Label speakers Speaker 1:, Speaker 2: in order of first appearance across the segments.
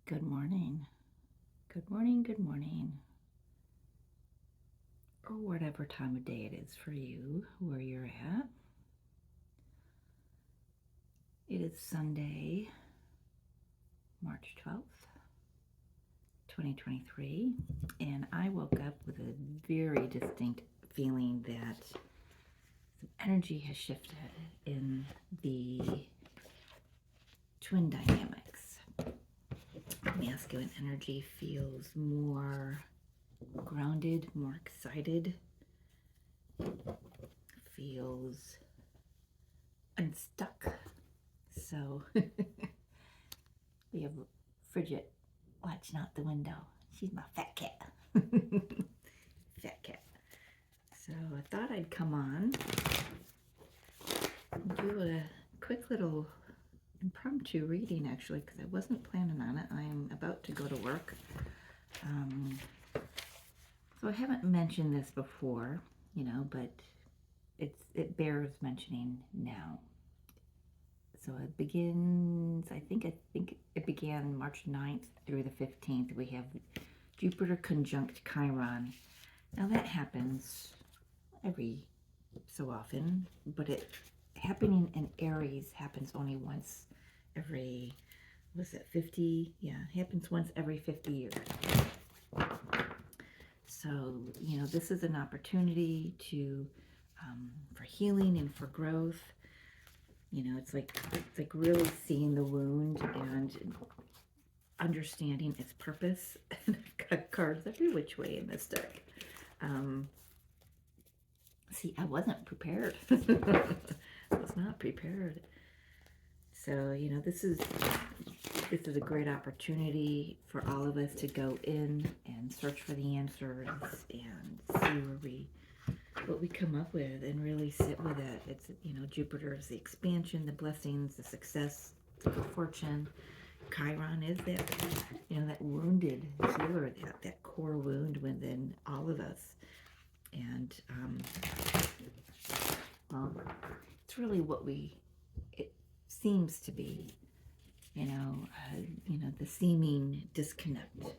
Speaker 1: Good morning. Good morning, good morning. Or whatever time of day it is for you, where you're at. It is Sunday, March 12th, 2023, and I woke up with a very distinct feeling that some energy has shifted in the twin dynamics. Masculine energy feels more grounded, more excited, feels unstuck. So we have Frigid watching out the window. She's my fat cat. Fat cat. So I thought I'd come on and do a quick little impromptu reading, actually, because I wasn't planning on it. I am about to go to work. So I haven't mentioned this before, but it bears mentioning now. So it begins, I think it began March 9th through the 15th. We have Jupiter conjunct Chiron. Now that happens every so often, but it happening in Aries happens only once every, 50? Yeah, it happens once every 50 years. So, this is an opportunity for healing and for growth. It's like really seeing the wound and understanding its purpose. And I've got cards every which way in this deck. See, I wasn't prepared. I was not prepared. So, this is a great opportunity for all of us to go in and search for the answers and see what we come up with and really sit with it. It's, Jupiter is the expansion, the blessings, the success, the good fortune. Chiron is that wounded healer, that core wound within all of us. And, well, it's really it seems to be, the seeming disconnect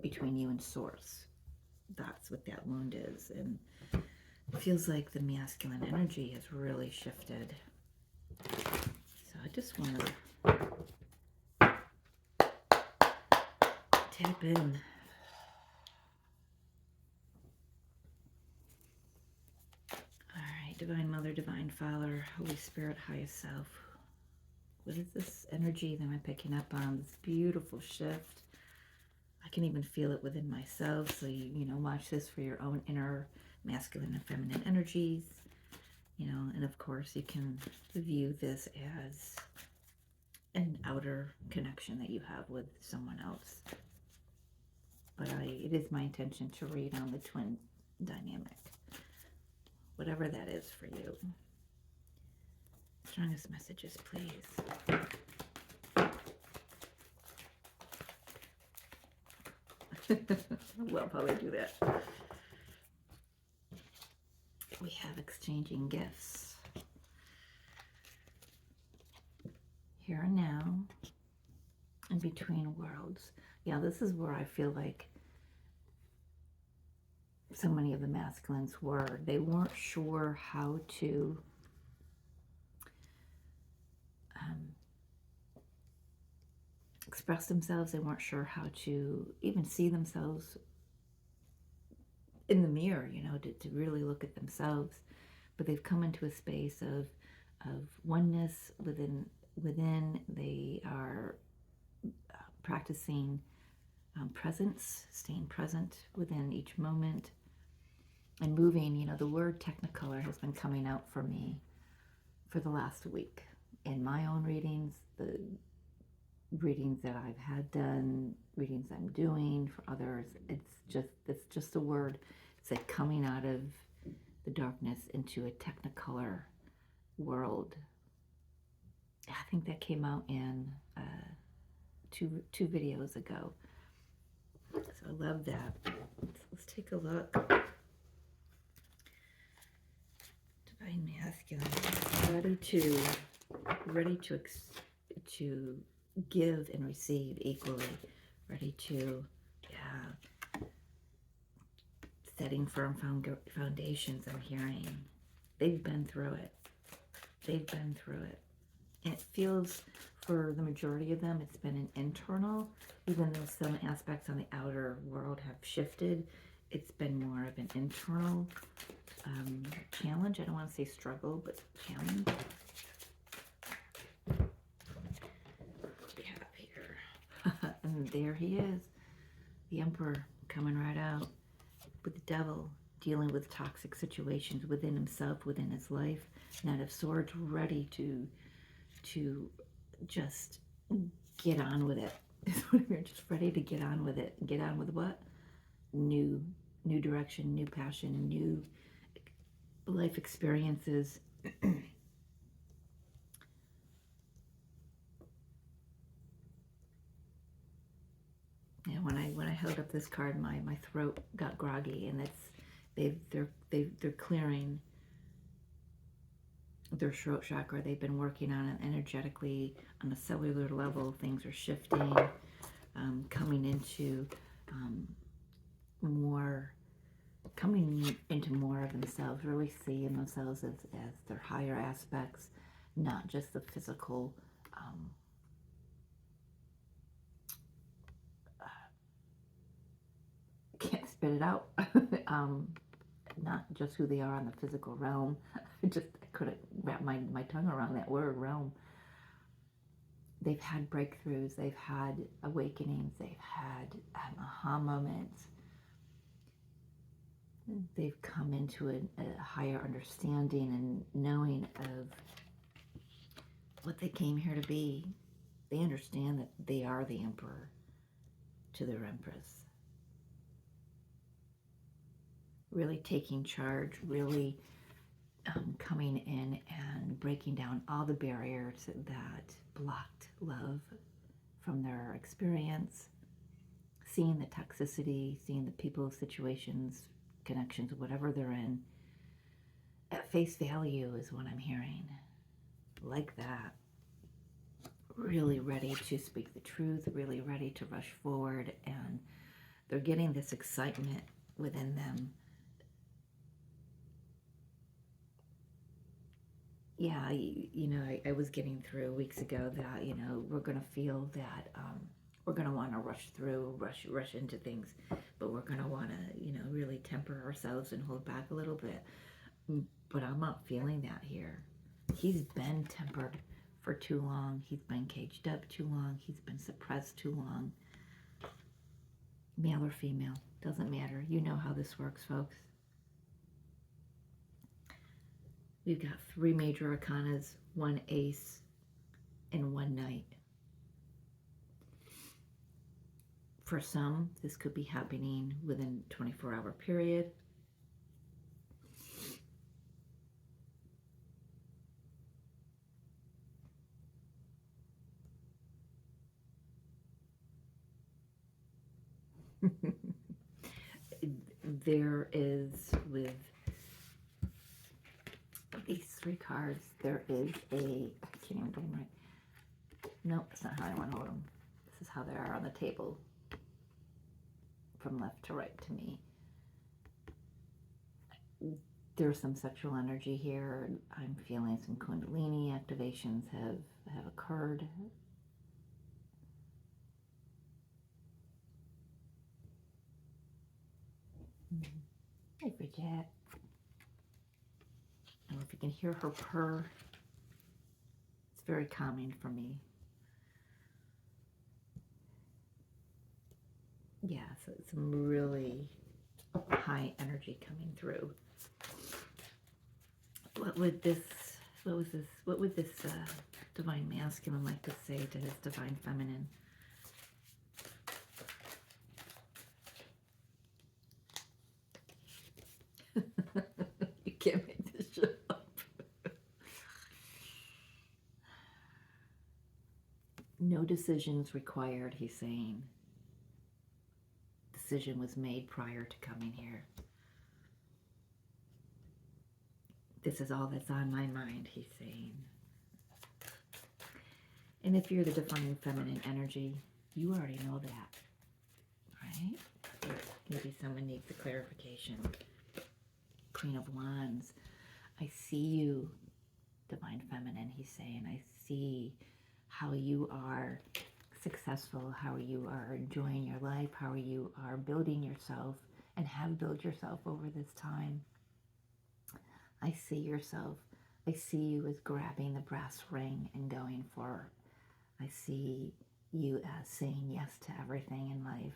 Speaker 1: between you and source. That's what that wound is. And it feels like the masculine energy has really shifted. So I just want to tap in. All right, Divine Mother, Divine Father, Holy Spirit, Highest Self. What is this energy that I'm picking up on? This beautiful shift. I can even feel it within myself. So watch this for your own inner masculine and feminine energies. And of course you can view this as an outer connection that you have with someone else. But it is my intention to read on the twin dynamic, whatever that is for you. Strongest messages, please. We'll probably do that. We have exchanging gifts. Here and now, in between worlds. Yeah, this is where I feel like so many of the masculines were. They weren't sure how to express themselves. They weren't sure how to even see themselves in the mirror, to really look at themselves. But they've come into a space of oneness within. They are practicing presence, staying present within each moment, and moving. The word Technicolor has been coming out for me for the last week in my own readings, the readings that I've had done, readings I'm doing for others. It's just a word. It's like coming out of the darkness into a Technicolor world. I think that came out in two videos ago. So I love that. Let's take a look. Divine masculine, ready to give and receive equally, ready to, yeah, setting firm foundations. I'm hearing they've been through it. They've been through it. And it feels, for the majority of them, it's been an internal, even though some aspects on the outer world have shifted, it's been more of an internal challenge. I don't want to say struggle, but challenge. What do we have here? And there he is, the Emperor, coming right out with the Devil, dealing with toxic situations within himself, within his life. Knight of Swords, ready to just get on with it. We're just ready to get on with it. Get on with what? New direction, new passion, new life experiences. Yeah, when I held up this card, my throat got groggy, and they're clearing their throat chakra. They've been working on it energetically on a cellular level. Things are shifting, coming into more of themselves, really seeing themselves as their higher aspects, not just the physical can't spit it out. Not just who they are in the physical realm. I couldn't wrap my tongue around that word, realm. They've had breakthroughs, they've had awakenings, they've had aha moments. They've come into a higher understanding and knowing of what they came here to be. They understand that they are the Emperor to their Empress. Really taking charge, really coming in and breaking down all the barriers that blocked love from their experience, seeing the toxicity, seeing the people, situations, connections, whatever they're in, at face value is what I'm hearing. Like that. Really ready to speak the truth, really ready to rush forward, and they're getting this excitement within them. Yeah, I was getting through weeks ago that, we're going to feel that we're going to want to rush through, rush into things, but we're going to want to, really temper ourselves and hold back a little bit. But I'm not feeling that here. He's been tempered for too long. He's been caged up too long. He's been suppressed too long. Male or female, doesn't matter. You know how this works, folks. We've got 3 major arcanas, 1 ace, and 1 knight. For some, this could be happening within a 24-hour period. There is, with these 3 cards, there is I can't even do them right. Nope, that's not how I want to hold them. This is how they are on the table, from left to right to me. There's some sexual energy here. I'm feeling some Kundalini activations have occurred. Hey, Bridget. I don't know if you can hear her purr. It's very calming for me. Yeah, so some really high energy coming through. What would this divine masculine like to say to his divine feminine? You can't make this shit up. No decisions required, he's saying. Decision was made prior to coming here. This is all that's on my mind, he's saying. And if you're the divine feminine energy, you already know that, right? Maybe someone needs a clarification. Queen of Wands. I see you, divine feminine, he's saying. I see how you are successful, how you are enjoying your life, how you are building yourself and have built yourself over this time. I see yourself. I see you as grabbing the brass ring and going for. I see you as saying yes to everything in life.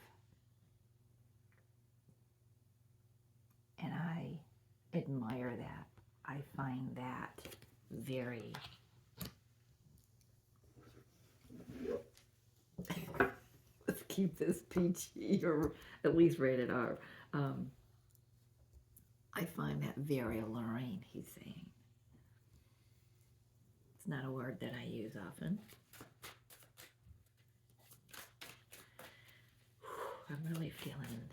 Speaker 1: And I admire that. I find that very let's keep this PG or at least rated R. I find that very alluring, he's saying. It's not a word that I use often. I'm really feeling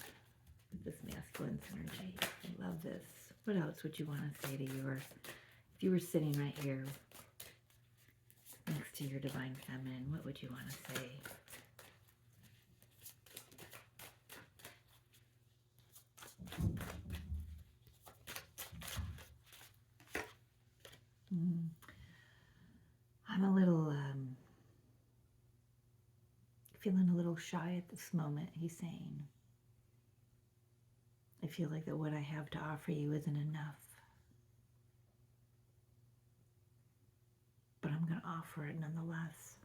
Speaker 1: this masculine energy. I love this. What else would you want to say to if you were sitting right here next to your divine feminine, what would you want to say? I'm a little, feeling a little shy at this moment, he's saying. I feel like that what I have to offer you isn't enough. But I'm going to offer it nonetheless.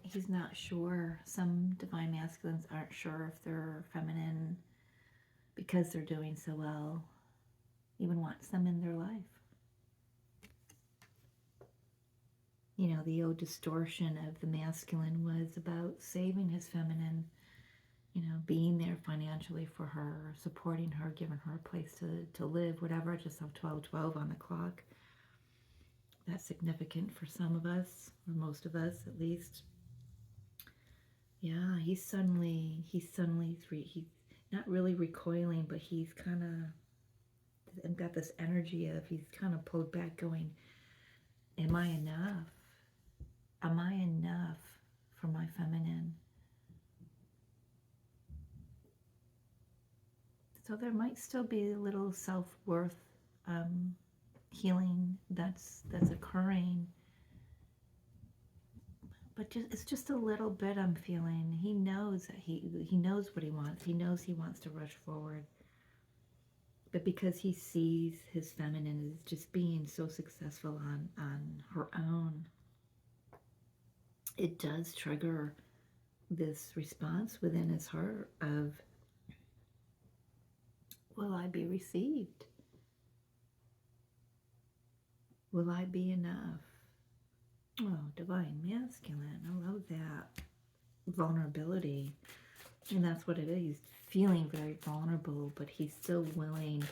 Speaker 1: He's not sure. Some divine masculines aren't sure if they're feminine because they're doing so well. Even wants them in their life. You know, the old distortion of the masculine was about saving his feminine, you know, being there financially for her, supporting her, giving her a place to live, whatever. Just have 12:12 on the clock. That's significant for some of us, or most of us at least. Yeah, he's not really recoiling, but he's kind of got this energy of he's kind of pulled back going, am I enough? Am I enough for my feminine? So there might still be a little self-worth healing that's occurring. But it's just a little bit I'm feeling. He knows that he knows what he wants. He knows he wants to rush forward. But because he sees his feminine as just being so successful on her own, it does trigger this response within his heart of, will I be received? Will I be enough? Oh, divine masculine. I love that. Vulnerability. And that's what it is. He's feeling very vulnerable, but he's still willing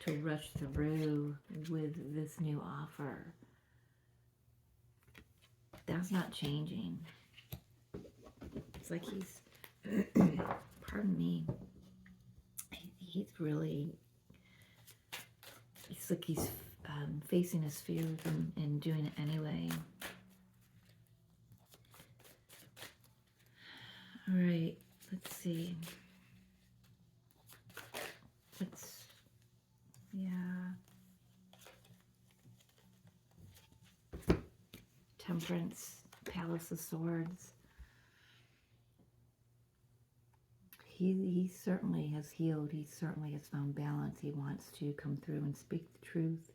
Speaker 1: to rush through with this new offer. That's not changing. It's like he's, pardon me, he's like he's facing his fears and doing it anyway. All right, let's see. Temperance, Palace of Swords. He certainly has healed. He certainly has found balance. He wants to come through and speak the truth.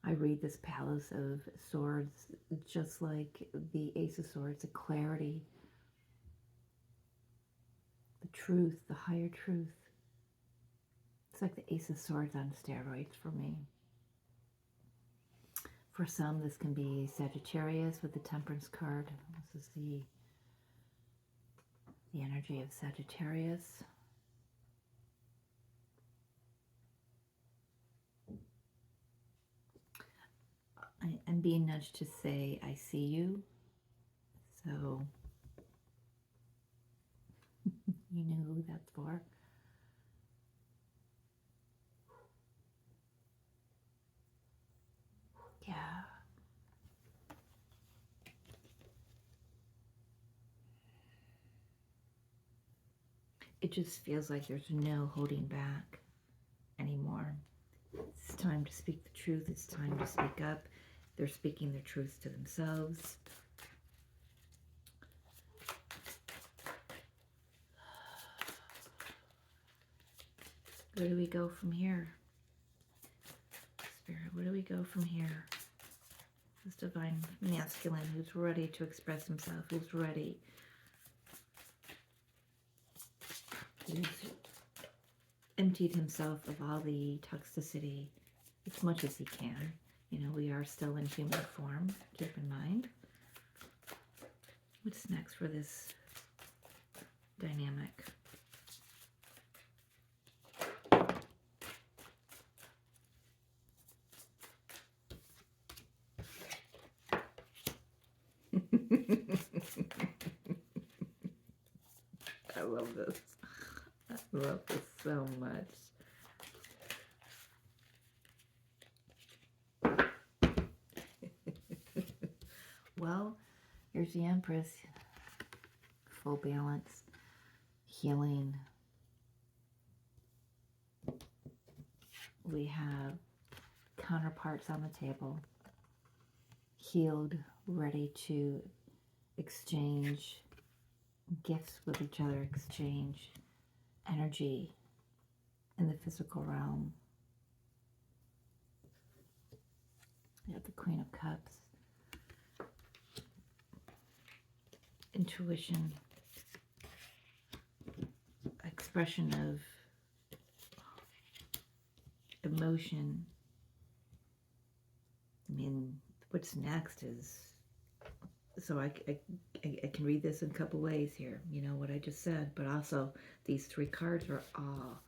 Speaker 1: I read this Palace of Swords just like the Ace of Swords, the clarity, the truth, the higher truth. It's like the Ace of Swords on steroids for me. For some, this can be Sagittarius with the Temperance card. This is the energy of Sagittarius. I'm being nudged to say, I see you. So, you know who that's for. Yeah. It just feels like there's no holding back anymore. It's time to speak the truth. It's time to speak up. They're speaking their truths to themselves. Where do we go from here? Spirit, where do we go from here? This divine masculine who's ready to express himself, who's ready, who's emptied himself of all the toxicity as much as he can. You know, we are still in human form, keep in mind. What's next for this dynamic? I love this. I love this so much. Well, here's the Empress. Full balance, healing. We have counterparts on the table, healed, ready to exchange gifts with each other, exchange energy in the physical realm. We have the Queen of Cups, intuition, expression of emotion. I mean, what's next is, so I can read this in a couple ways here, you know, what I just said, but also these three cards are all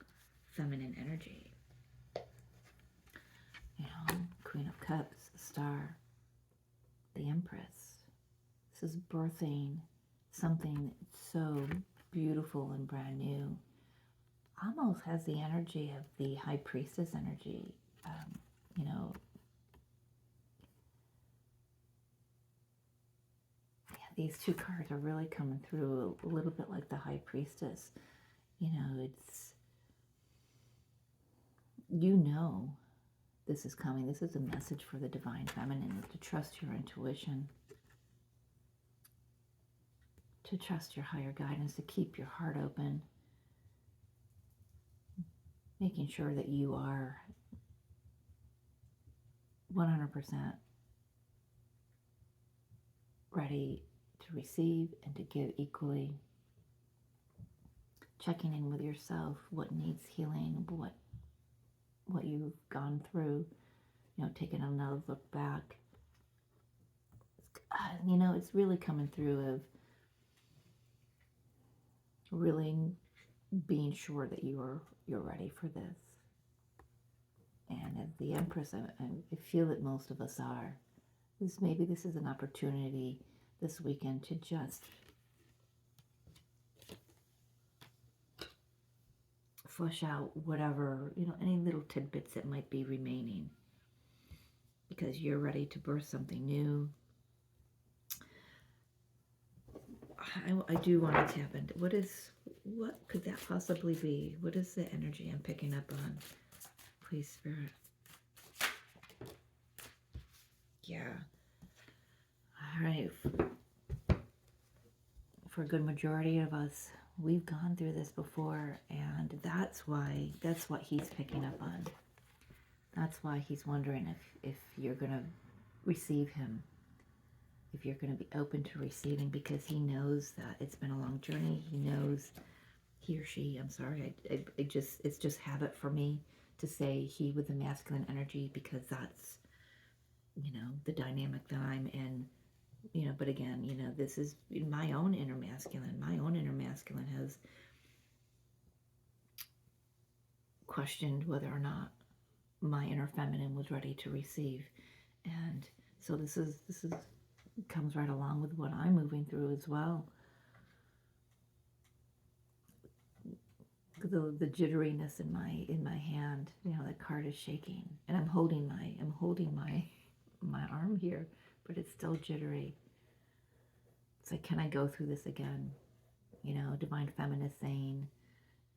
Speaker 1: feminine energy. You know, Queen of Cups, the Star, the Empress. This is birthing something so beautiful and brand new. Almost has the energy of the High Priestess energy, you know. These two cards are really coming through a little bit like the High Priestess. You know, it's, you know, this is coming. This is a message for the Divine Feminine, to trust your intuition, to trust your higher guidance, to keep your heart open, making sure that you are 100% ready to receive and to give equally. Checking in with yourself, what needs healing, what you've gone through, you know, taking another look back. You know, it's really coming through of really being sure that you're ready for this. And as the Empress, I feel that most of us are. Maybe this is an opportunity this weekend to just flush out whatever, you know, any little tidbits that might be remaining, because you're ready to birth something new. I do want to tap into what could that possibly be? What is the energy I'm picking up on? Please, Spirit. Yeah. All right. For a good majority of us, we've gone through this before, and that's what he's picking up on. That's why he's wondering if you're going to receive him, if you're going to be open to receiving, because he knows that it's been a long journey. He knows, he or she, I'm sorry, it's just habit for me to say he with the masculine energy, because that's, you know, the dynamic that I'm in, you know. But again, you know, this is my own inner masculine. My own inner masculine has questioned whether or not my inner feminine was ready to receive. And so this is comes right along with what I'm moving through as well. The jitteriness in my hand, you know, that card is shaking, and I'm holding my my arm here, but it's still jittery. It's like, can I go through this again? You know, Divine Feminine is saying,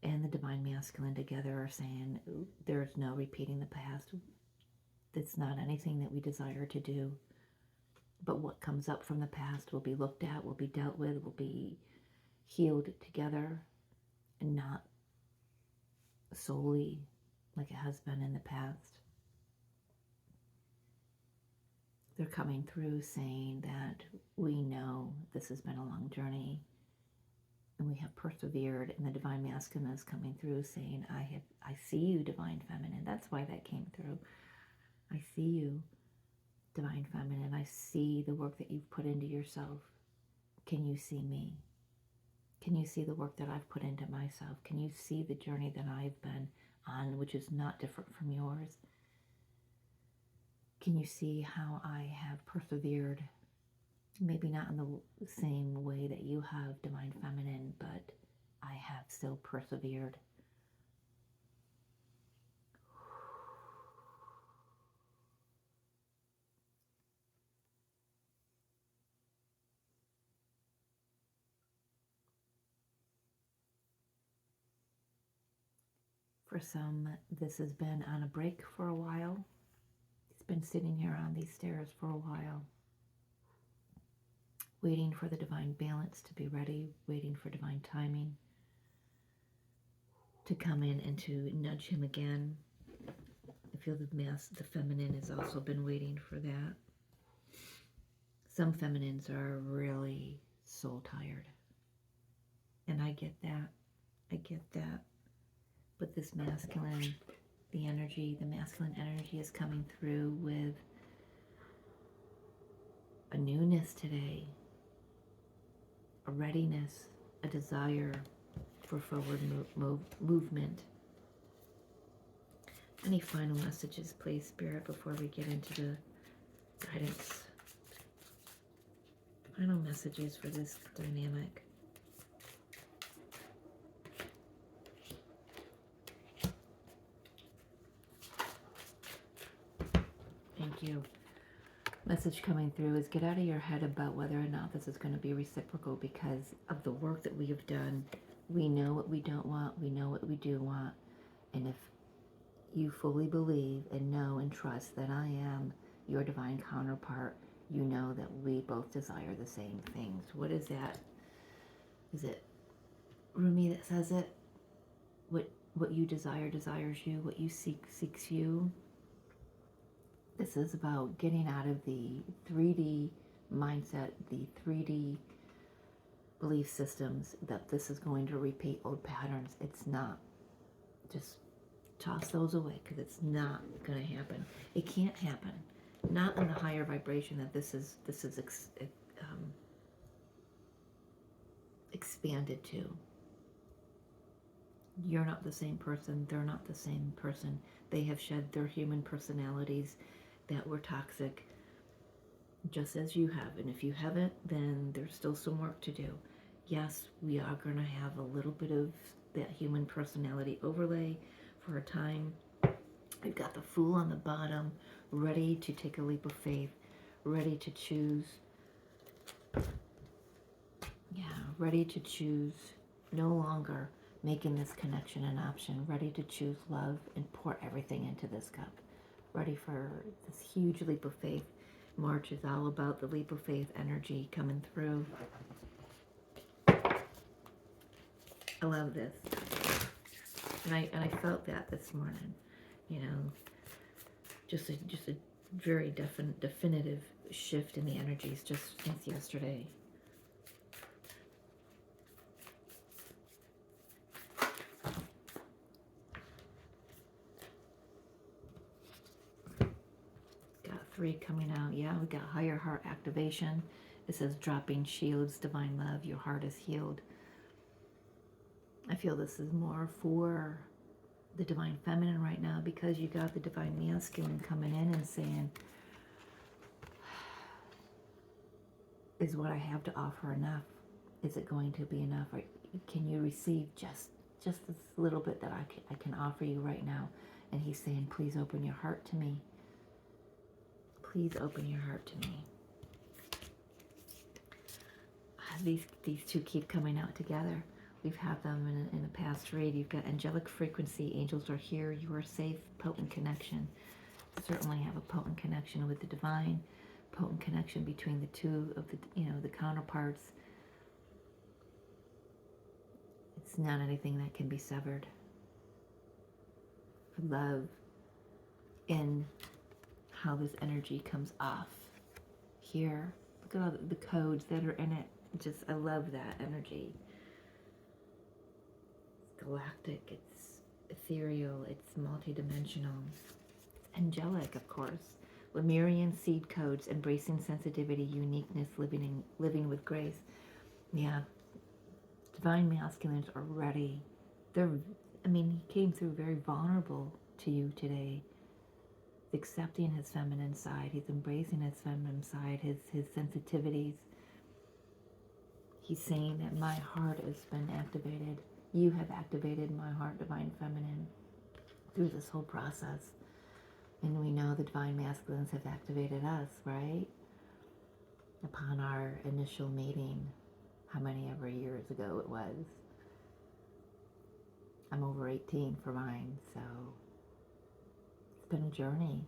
Speaker 1: and the Divine Masculine together are saying, there's no repeating the past. It's not anything that we desire to do. But what comes up from the past will be looked at, will be dealt with, will be healed together, and not solely like it has been in the past. They're coming through saying that we know this has been a long journey and we have persevered, and the Divine Masculine is coming through saying, I see you, Divine Feminine. That's why that came through. I see you, Divine Feminine. I see the work that you've put into yourself. Can you see me? Can you see the work that I've put into myself? Can you see the journey that I've been on, which is not different from yours? Can you see how I have persevered? Maybe not in the same way that you have, Divine Feminine, but I have still persevered. For some, this has been on a break for a while. It's been sitting here on these stairs for a while, waiting for the divine balance to be ready, waiting for divine timing to come in and to nudge him again. I feel the feminine has also been waiting for that. Some feminines are really soul tired. And I get that. I get that. But this masculine, the masculine energy is coming through with a newness today, a readiness, a desire for forward movement. Any final messages, please, Spirit, before we get into the guidance? Final messages for this dynamic. Thank you. Message coming through is get out of your head about whether or not this is going to be reciprocal, because of the work that we have done. We know what we don't want. We know what we do want. And if you fully believe and know and trust that I am your divine counterpart, you know that we both desire the same things. What is that? Is it Rumi that says it? What you desire desires you. What you seek seeks you. This is about getting out of the 3D mindset, the 3D belief systems that this is going to repeat old patterns. It's not. Just toss those away, because it's not going to happen. It can't happen. Not on the higher vibration that this is expanded to. You're not the same person. They're not the same person. They have shed their human personalities that were toxic, just as you have. And if you haven't, then there's still some work to do. Yes, we are going to have a little bit of that human personality overlay for a time. We've got the Fool on the bottom, ready to take a leap of faith, ready to choose. Yeah, ready to choose, no longer making this connection an option, ready to choose love and pour everything into this cup. Ready for this huge leap of faith. March is all about the leap of faith energy coming through. I love this. And I felt that this morning, you know, just a very definitive shift in the energies just since yesterday. Got 3 coming out. Yeah, we got higher heart activation. It says dropping shields, divine love, your heart is healed. I feel this is more for the divine feminine right now, because you got the divine masculine coming in and saying, is what I have to offer enough? Is it going to be enough? Or can you receive just this little bit that I can offer you right now? And he's saying, please open your heart to me. Please open your heart to me. These two keep coming out together. We've had them in a past read. You've got angelic frequency. Angels are here. You are safe. Potent connection. Certainly have a potent connection with the divine. Potent connection between the two of the counterparts. It's not anything that can be severed. Love in how this energy comes off here. Look at all the codes that are in it. I love that energy. It's galactic, it's ethereal, it's multidimensional, it's angelic, of course. Lemurian seed codes, embracing sensitivity, uniqueness, living with grace. Yeah, divine masculines are ready. He came through very vulnerable to you today. He's accepting his feminine side. He's embracing his feminine side, his sensitivities. He's saying that my heart has been activated. You have activated my heart, divine feminine, through this whole process. And we know the divine masculines have activated us, right? Upon our initial meeting, how many ever years ago it was. I'm over 18 for mine, so it's been a journey.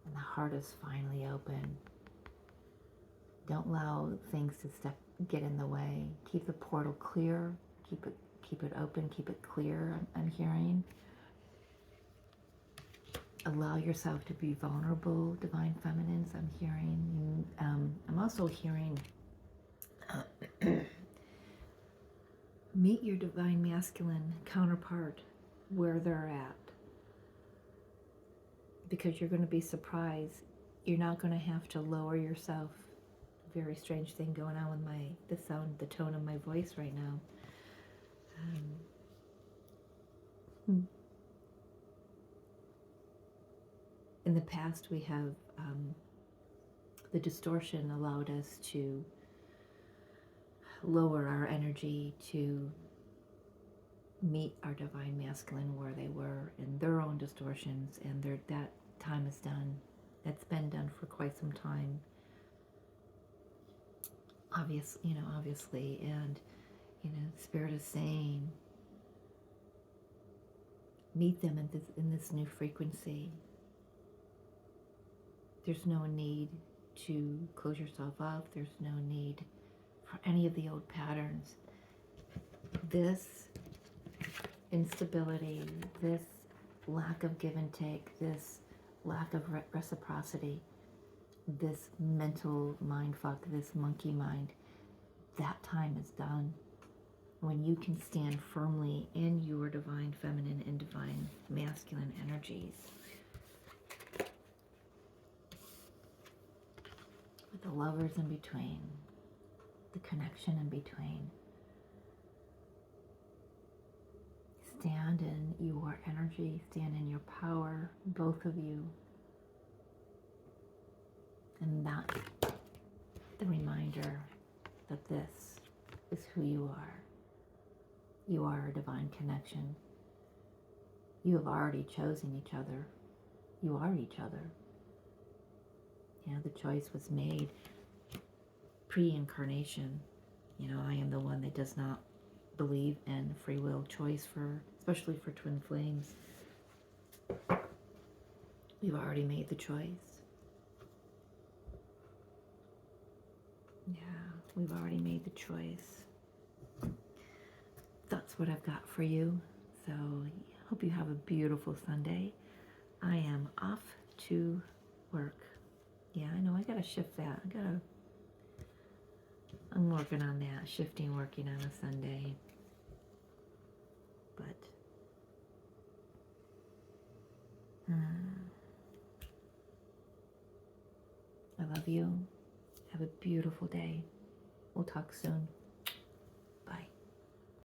Speaker 1: And the heart is finally open. Don't allow things to get in the way. Keep the portal clear. Keep it open. Keep it clear. I'm hearing. Allow yourself to be vulnerable, divine feminines. I'm hearing. I'm also hearing. Meet your divine masculine counterpart where they're at, because you're going to be surprised. You're not going to have to lower yourself. Very strange thing going on with the tone of my voice right now. In the past, we have the distortion allowed us to lower our energy to meet our divine masculine where they were in their own distortions, and that time is done. That's been done for quite some time. Obviously, and Spirit is saying, meet them in this new frequency. There's no need to close yourself off. There's no need for any of the old patterns. This instability, this lack of give and take, this lack of reciprocity, this mental mind fuck, this monkey mind, that time is done. When you can stand firmly in your divine feminine and divine masculine energies, with the lovers in between, the connection in between. Stand in your energy, stand in your power, both of you. And that's the reminder that this is who you are. You are a divine connection. You have already chosen each other. You are each other. The choice was made pre-incarnation. I am the one that does not believe in free will choice, especially for twin flames. We've already made the choice. We've already made the choice. That's what I've got for you. So I hope you have a beautiful Sunday. I am off to work. I know I gotta shift that. I'm working on that, working on a Sunday. But I love you. Have a beautiful day. We'll talk soon.